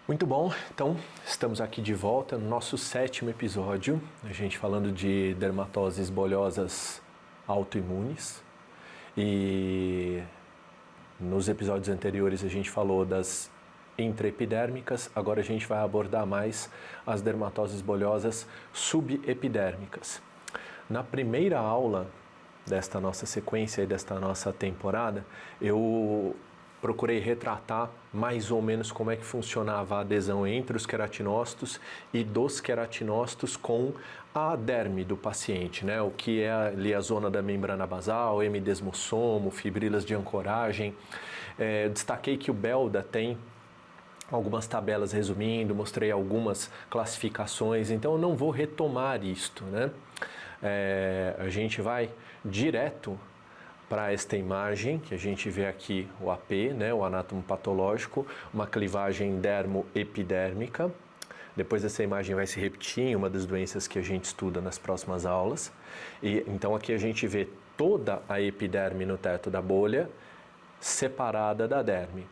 Muito bom, então estamos aqui de volta no nosso 7º episódio, a gente falando de dermatoses bolhosas autoimunes. E nos episódios anteriores a gente falou das intraepidérmicas, agora a gente vai abordar mais as dermatoses bolhosas subepidérmicas. Na primeira aula desta nossa sequência e desta nossa temporada, eu procurei retratar mais ou menos como é que funcionava a adesão entre os queratinócitos e dos queratinócitos com a derme do paciente, né? O que é ali a zona da membrana basal, hemidesmossomo, fibrilas de ancoragem. Destaquei que o Belda tem algumas tabelas resumindo, mostrei algumas classificações, então eu não vou retomar isto, né? A gente vai direto para esta imagem, que a gente vê aqui o AP, né, o anátomo patológico, uma clivagem dermoepidérmica. Depois essa imagem vai se repetir em uma das doenças que a gente estuda nas próximas aulas. E então aqui a gente vê toda a epiderme no teto da bolha, separada da derme.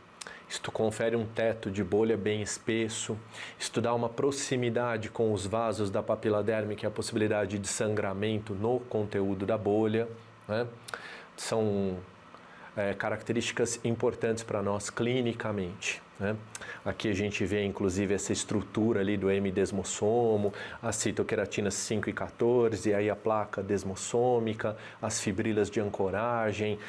Isto confere um teto de bolha bem espesso, isto dá uma proximidade com os vasos da papila dérmica e a possibilidade de sangramento no conteúdo da bolha, né? São características importantes para nós clinicamente, né? Aqui a gente vê inclusive essa estrutura ali do hemidesmossomo, as citoqueratinas 5 e 14, e aí a placa desmossômica, as fibrilas de ancoragem,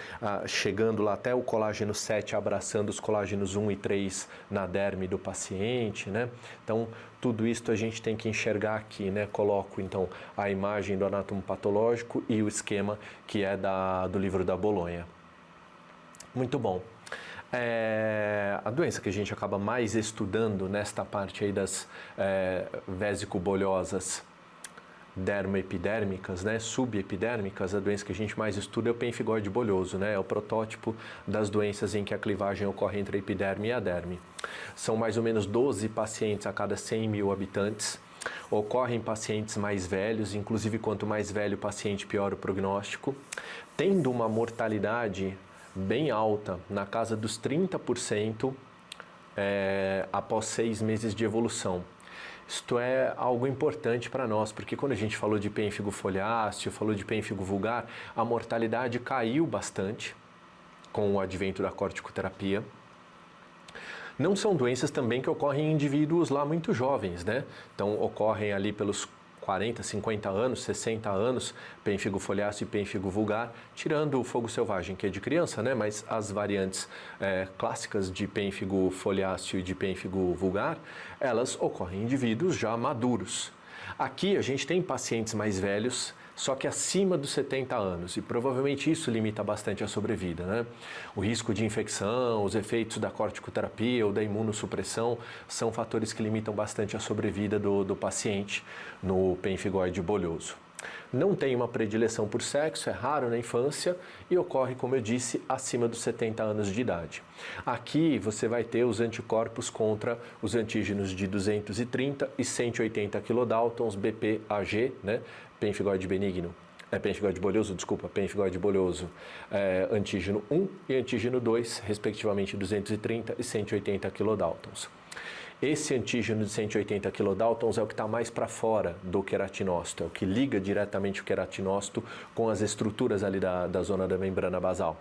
chegando lá até o colágeno 7 abraçando os colágenos 1 e 3 na derme do paciente, né? Então tudo isso a gente tem que enxergar aqui, né? Coloco então a imagem do anátomo patológico e o esquema que é do livro da Bolonha. Muito bom. A doença que a gente acaba mais estudando nesta parte aí das vésico-bolhosas dermoepidérmicas, né, subepidérmicas, a doença que a gente mais estuda é o pemfigóide bolhoso, né, é o protótipo das doenças em que a clivagem ocorre entre a epiderme e a derme. São mais ou menos 12 pacientes a cada 100 mil habitantes. Ocorre em pacientes mais velhos, inclusive quanto mais velho o paciente, pior o prognóstico, tendo uma mortalidade bem alta, na casa dos 30% após 6 meses de evolução. Isto é algo importante para nós, porque quando a gente falou de pênfigo foliáceo, falou de pênfigo vulgar, a mortalidade caiu bastante com o advento da corticoterapia. Não são doenças também que ocorrem em indivíduos lá muito jovens, né? Então ocorrem ali pelos 40, 50 anos, 60 anos, pênfigo foliáceo e pênfigo vulgar, tirando o fogo selvagem, que é de criança, né? Mas as variantes clássicas de pênfigo foliáceo e de pênfigo vulgar, elas ocorrem em indivíduos já maduros. Aqui a gente tem pacientes mais velhos, só que acima dos 70 anos, e provavelmente isso limita bastante a sobrevida, né? O risco de infecção, os efeitos da corticoterapia ou da imunossupressão são fatores que limitam bastante a sobrevida do paciente no pemfigoide bolhoso. Não tem uma predileção por sexo, é raro na infância e ocorre, como eu disse, acima dos 70 anos de idade. Aqui você vai ter os anticorpos contra os antígenos de 230 e 180 kilodaltons, BPAG, né? Pemfigoide benigno. Pemfigoide bolhoso, desculpa, pemfigoide bolhoso, antígeno 1 e antígeno 2, respectivamente 230 e 180 kilodaltons. Esse antígeno de 180 kilodaltons é o que está mais para fora do queratinócito, é o que liga diretamente o queratinócito com as estruturas ali da zona da membrana basal.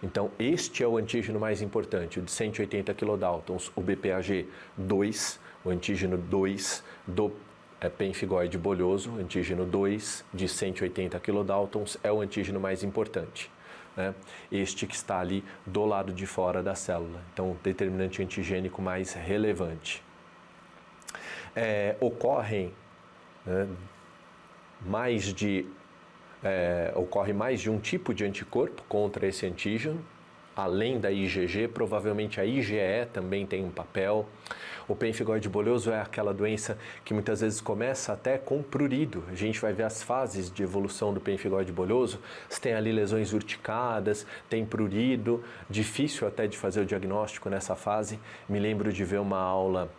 Então, este é o antígeno mais importante, o de 180 kilodaltons, o BPAG 2, o antígeno 2 do pemfigoide bolhoso, antígeno 2 de 180 kilodaltons é o antígeno mais importante, né? Este que está ali do lado de fora da célula, então o determinante antigênico mais relevante. Ocorre mais de um tipo de anticorpo contra esse antígeno, além da IgG, provavelmente a IgE também tem um papel. O pemfigoide bolhoso é aquela doença que muitas vezes começa até com prurido. A gente vai ver as fases de evolução do pemfigoide bolhoso. Você tem ali lesões urticadas, tem prurido, difícil até de fazer o diagnóstico nessa fase. Me lembro de ver uma aula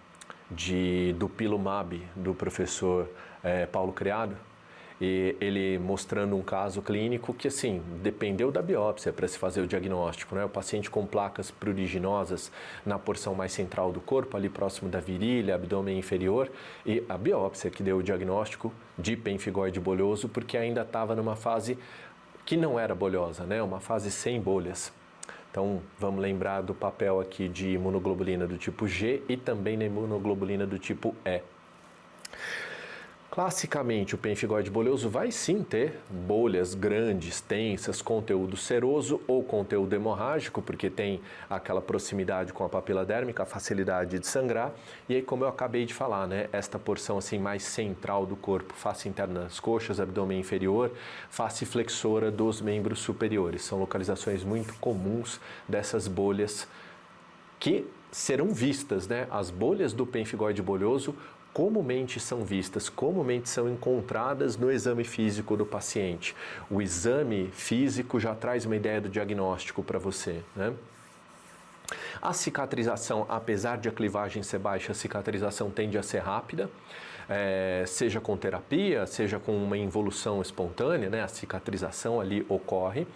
do Pilumab, do professor Paulo Criado, E ele mostrando um caso clínico que, assim, dependeu da biópsia para se fazer o diagnóstico, né? O paciente com placas pruriginosas na porção mais central do corpo, ali próximo da virilha, abdômen inferior, e a biópsia que deu o diagnóstico de pemfigoide bolhoso, porque ainda estava numa fase que não era bolhosa, né? Uma fase sem bolhas. Então, vamos lembrar do papel aqui de imunoglobulina do tipo G e também na imunoglobulina do tipo E. Classicamente, o pemfigoide bolhoso vai sim ter bolhas grandes, tensas, conteúdo seroso ou conteúdo hemorrágico, porque tem aquela proximidade com a papila dérmica, a facilidade de sangrar. E aí, como eu acabei de falar, né, esta porção assim mais central do corpo, face interna das coxas, abdômen inferior, face flexora dos membros superiores. São localizações muito comuns dessas bolhas que serão vistas, né? As bolhas do pemfigoide bolhoso comumente são vistas, comumente são encontradas no exame físico do paciente. O exame físico já traz uma ideia do diagnóstico para você, né? A cicatrização, apesar de a clivagem ser baixa, a cicatrização tende a ser rápida, seja com terapia, seja com uma involução espontânea, né? A cicatrização ali ocorre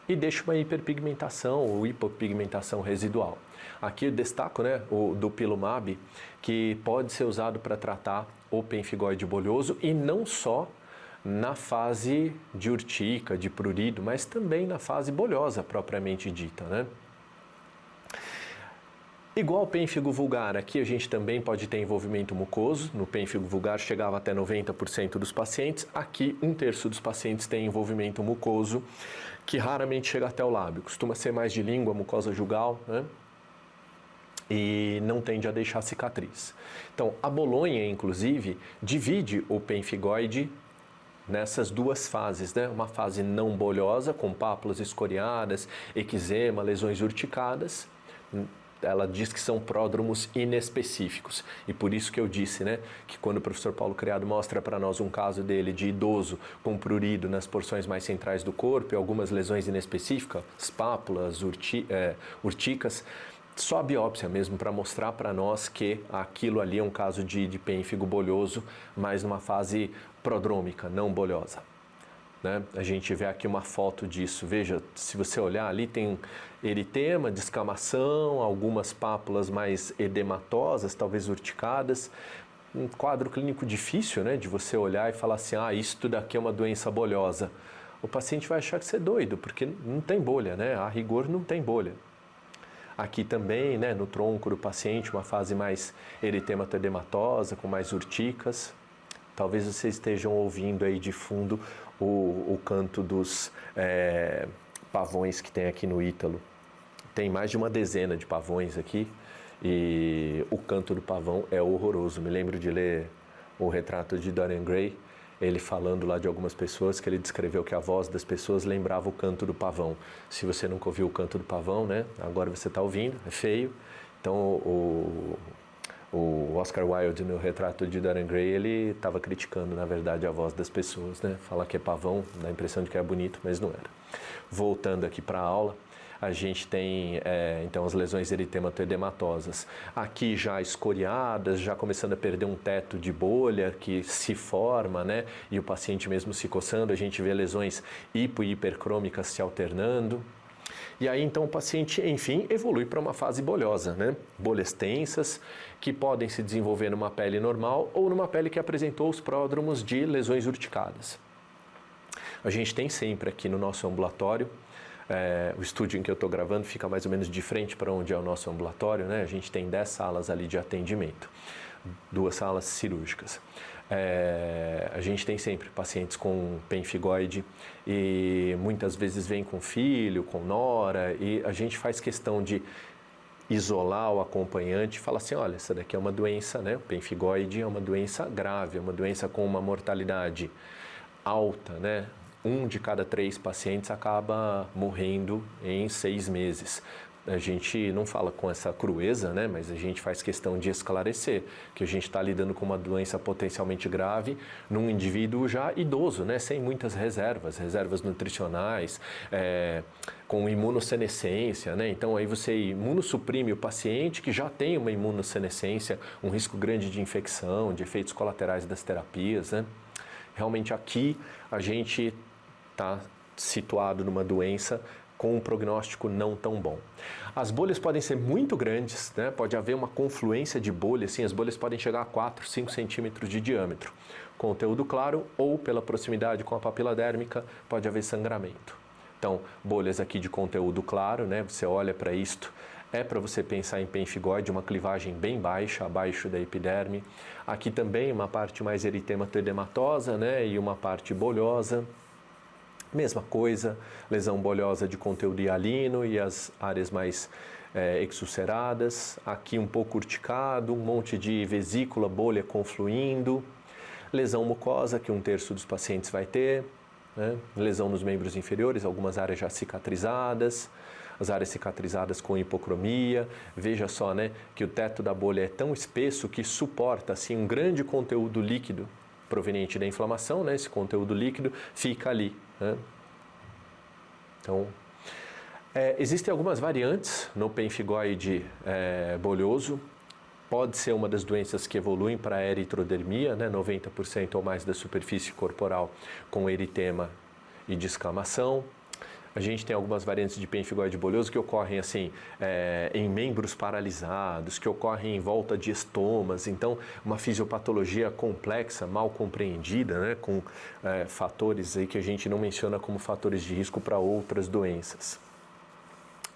e deixa uma hiperpigmentação ou hipopigmentação residual. Aqui eu destaco, né, o dupilumab, que pode ser usado para tratar o pemfigoide bolhoso e não só na fase de urtica, de prurido, mas também na fase bolhosa propriamente dita, né? Igual ao pênfigo vulgar, aqui a gente também pode ter envolvimento mucoso. No pênfigo vulgar chegava até 90% dos pacientes. Aqui, 1/3 dos pacientes tem envolvimento mucoso, que raramente chega até o lábio. Costuma ser mais de língua, mucosa jugal, né? E não tende a deixar cicatriz. Então, a Bolonha, inclusive, divide o pemfigoide nessas duas fases, né? Uma fase não bolhosa, com pápulas escoriadas, eczema, lesões urticadas. Ela diz que são pródromos inespecíficos. E por isso que eu disse, né, que quando o professor Paulo Criado mostra para nós um caso dele de idoso com prurido nas porções mais centrais do corpo e algumas lesões inespecíficas, pápulas, urticas, só a biópsia mesmo para mostrar para nós que aquilo ali é um caso de pênfigo bolhoso, mas numa fase prodrômica, não bolhosa. Né? A gente vê aqui uma foto disso. Veja, se você olhar ali tem eritema, descamação, algumas pápulas mais edematosas, talvez urticadas. Um quadro clínico difícil, né, de você olhar e falar assim, isso daqui é uma doença bolhosa. O paciente vai achar que você é doido, porque não tem bolha, né? A rigor não tem bolha. Aqui também, né, no tronco do paciente, uma fase mais eritemato-edematosa, com mais urticas. Talvez vocês estejam ouvindo aí de fundo o canto dos pavões que tem aqui no Ítalo. Tem mais de uma dezena de pavões aqui e o canto do pavão é horroroso. Me lembro de ler o retrato de Dorian Gray, ele falando lá de algumas pessoas, que ele descreveu que a voz das pessoas lembrava o canto do pavão. Se você nunca ouviu o canto do pavão, né? Agora você está ouvindo, é feio. Então o Oscar Wilde, no retrato de Dorian Gray, ele estava criticando, na verdade, a voz das pessoas, né? Fala que é pavão, dá a impressão de que é bonito, mas não era. Voltando aqui para a aula, a gente tem, então, as lesões eritemato-edematosas. Aqui já escoriadas, já começando a perder um teto de bolha que se forma, né? E o paciente mesmo se coçando, a gente vê lesões hipo e hipercrômicas se alternando. E aí, então, o paciente, enfim, evolui para uma fase bolhosa, né? Bolhas tensas, que podem se desenvolver numa pele normal ou numa pele que apresentou os pródromos de lesões urticadas. A gente tem sempre aqui no nosso ambulatório, o estúdio em que eu estou gravando fica mais ou menos de frente para onde é o nosso ambulatório, né? A gente tem 10 salas ali de atendimento, 2 salas cirúrgicas. A gente tem sempre pacientes com pemfigoide e muitas vezes vem com filho, com nora, e a gente faz questão de isolar o acompanhante e falar assim, olha, essa daqui é uma doença, né? O pemfigoide é uma doença grave, é uma doença com uma mortalidade alta, né? 1 de cada 3 pacientes acaba morrendo em 6 meses. A gente não fala com essa crueza, né? Mas a gente faz questão de esclarecer que a gente está lidando com uma doença potencialmente grave num indivíduo já idoso, né? Sem muitas reservas nutricionais, com imunossenescência, né? Então aí você imunossuprime o paciente que já tem uma imunossenescência, um risco grande de infecção, de efeitos colaterais das terapias, né? Realmente aqui a gente está situado numa doença com um prognóstico não tão bom. As bolhas podem ser muito grandes, né? Pode haver uma confluência de bolhas, assim, as bolhas podem chegar a 4, 5 centímetros de diâmetro. Conteúdo claro ou pela proximidade com a papila dérmica pode haver sangramento. Então, bolhas aqui de conteúdo claro, né? Você olha para isto, é para você pensar em pemfigoide, uma clivagem bem baixa, abaixo da epiderme. Aqui também uma parte mais eritemato-edematosa, né? E uma parte bolhosa. Mesma coisa, lesão bolhosa de conteúdo hialino e as áreas mais exulceradas. Aqui um pouco urticado, um monte de vesícula, bolha confluindo. Lesão mucosa, que 1/3 dos pacientes vai ter. Né? Lesão nos membros inferiores, algumas áreas já cicatrizadas. As áreas cicatrizadas com hipocromia. Veja só, né, que o teto da bolha é tão espesso que suporta assim, um grande conteúdo líquido proveniente da inflamação, né? Esse conteúdo líquido fica ali. Né? Então, existem algumas variantes no pemfigoide bolhoso. Pode ser uma das doenças que evoluem para a eritrodermia, né? 90% ou mais da superfície corporal com eritema e descamação. A gente tem algumas variantes de pemfigoide bolhoso que ocorrem assim, em membros paralisados, que ocorrem em volta de estomas. Então, uma fisiopatologia complexa, mal compreendida, né, com fatores aí que a gente não menciona como fatores de risco para outras doenças.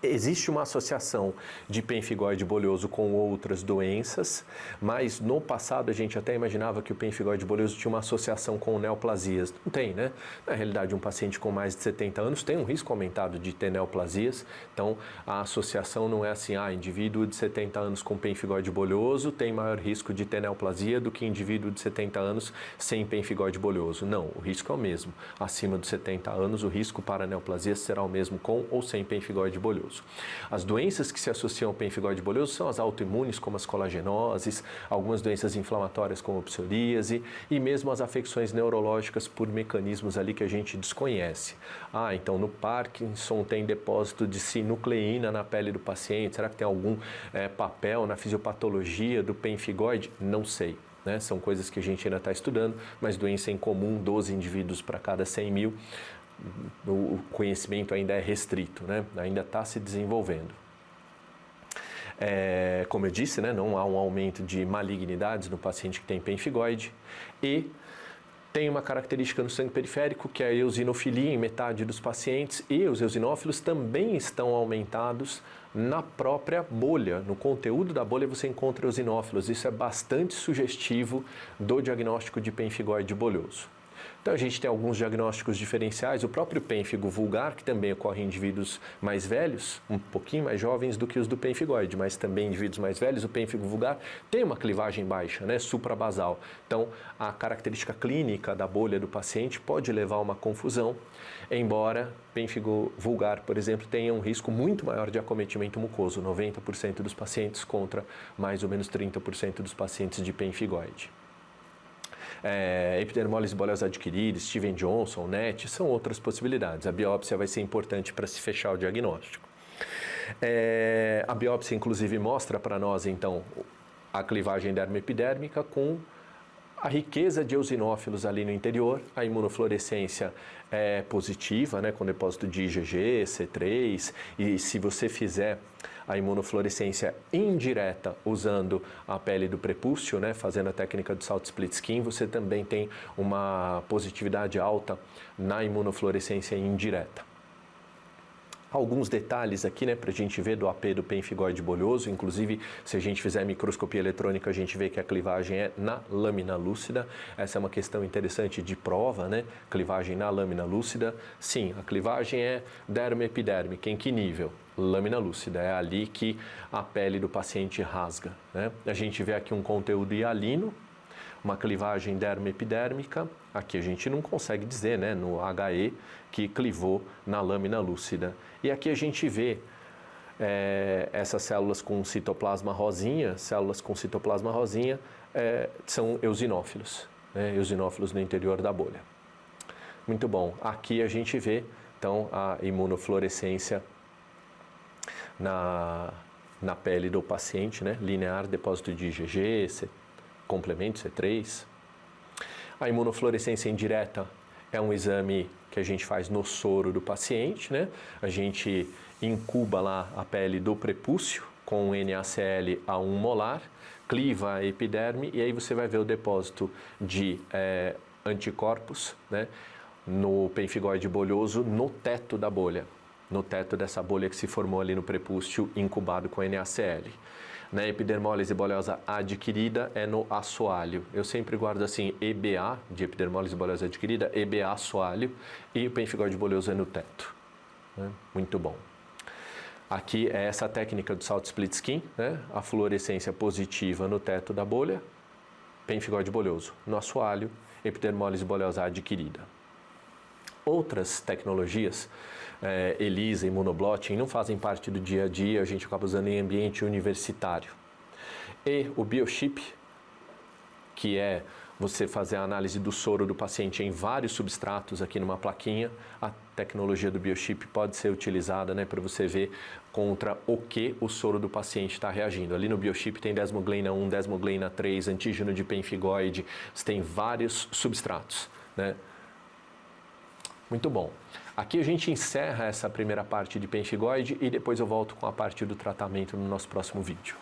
Existe uma associação de pemfigoide bolhoso com outras doenças, mas no passado a gente até imaginava que o pemfigoide bolhoso tinha uma associação com neoplasias. Não tem, né? Na realidade, um paciente com mais de 70 anos tem um risco aumentado de ter neoplasias, então a associação não é assim, indivíduo de 70 anos com pemfigoide bolhoso tem maior risco de ter neoplasia do que indivíduo de 70 anos sem pemfigoide bolhoso. Não, o risco é o mesmo. Acima dos 70 anos, o risco para neoplasia será o mesmo com ou sem pemfigoide bolhoso. As doenças que se associam ao pemfigoide bolhoso são as autoimunes, como as colagenoses, algumas doenças inflamatórias, como a psoríase, e mesmo as afecções neurológicas por mecanismos ali que a gente desconhece. Então no Parkinson tem depósito de sinucleína na pele do paciente, será que tem algum papel na fisiopatologia do pemfigoide? Não sei. Né? São coisas que a gente ainda está estudando, mas doença em comum, 12 indivíduos para cada 100 mil, o conhecimento ainda é restrito, né? Ainda está se desenvolvendo. Como eu disse, né, não há um aumento de malignidades no paciente que tem pemfigoide e tem uma característica no sangue periférico que é a eosinofilia em metade dos pacientes e os eosinófilos também estão aumentados na própria bolha. No conteúdo da bolha você encontra eosinófilos. Isso é bastante sugestivo do diagnóstico de pemfigoide bolhoso. Então a gente tem alguns diagnósticos diferenciais, o próprio pênfigo vulgar, que também ocorre em indivíduos mais velhos, um pouquinho mais jovens do que os do pemfigoide, mas também indivíduos mais velhos, o pênfigo vulgar tem uma clivagem baixa, né, suprabasal. Então a característica clínica da bolha do paciente pode levar a uma confusão, embora pênfigo vulgar, por exemplo, tenha um risco muito maior de acometimento mucoso, 90% dos pacientes contra mais ou menos 30% dos pacientes de pemfigoide. Epidermólise bolhosa adquirida, Steven Johnson, NET, são outras possibilidades. A biópsia vai ser importante para se fechar o diagnóstico. A biópsia, inclusive, mostra para nós, então, a clivagem dermoepidérmica com a riqueza de eosinófilos ali no interior, a imunofluorescência é positiva, né, com depósito de IgG, C3, e se você fizer a imunofluorescência indireta usando a pele do prepúcio, né, fazendo a técnica do salt split skin, você também tem uma positividade alta na imunofluorescência indireta. Alguns detalhes aqui, né, para a gente ver do AP do pemfigoide bolhoso, inclusive se a gente fizer microscopia eletrônica a gente vê que a clivagem é na lâmina lúcida. Essa é uma questão interessante de prova, né, clivagem na lâmina lúcida. Sim, a clivagem é dermoepidérmica, em que nível? Lâmina lúcida, é ali que a pele do paciente rasga, né? A gente vê aqui um conteúdo hialino, uma clivagem dermoepidérmica, aqui a gente não consegue dizer, né, no HE, que clivou na lâmina lúcida. E aqui a gente vê essas células com citoplasma rosinha, são eosinófilos, né, eosinófilos no interior da bolha. Muito bom, aqui a gente vê, então, a imunofluorescência na pele do paciente, né, linear, depósito de IgG, complemento C3. A imunofluorescência indireta é um exame que a gente faz no soro do paciente, né? A gente incuba lá a pele do prepúcio com NaCl a 1 molar, cliva a epiderme e aí você vai ver o depósito de anticorpos, né, no pemphigoide bolhoso, no teto da bolha, no teto dessa bolha que se formou ali no prepúcio incubado com NaCl. Na epidermólise bolhosa adquirida é no assoalho. Eu sempre guardo assim, EBA, de epidermólise bolhosa adquirida, EBA assoalho, e o pemphigoide bolhoso é no teto. Né? Muito bom. Aqui é essa técnica do salt split skin, né? A fluorescência positiva no teto da bolha, pemphigoide bolhoso no assoalho, epidermólise bolhosa adquirida. Outras tecnologias, ELISA e monoblotting, não fazem parte do dia a dia, a gente acaba usando em ambiente universitário. E o biochip, que é você fazer a análise do soro do paciente em vários substratos aqui numa plaquinha, a tecnologia do biochip pode ser utilizada, né, para você ver contra o que o soro do paciente está reagindo. Ali no biochip tem desmogleina 1, desmogleina 3, antígeno de pemphigoide, você tem vários substratos, né? Muito bom. Aqui a gente encerra essa primeira parte de pemphigoide e depois eu volto com a parte do tratamento no nosso próximo vídeo.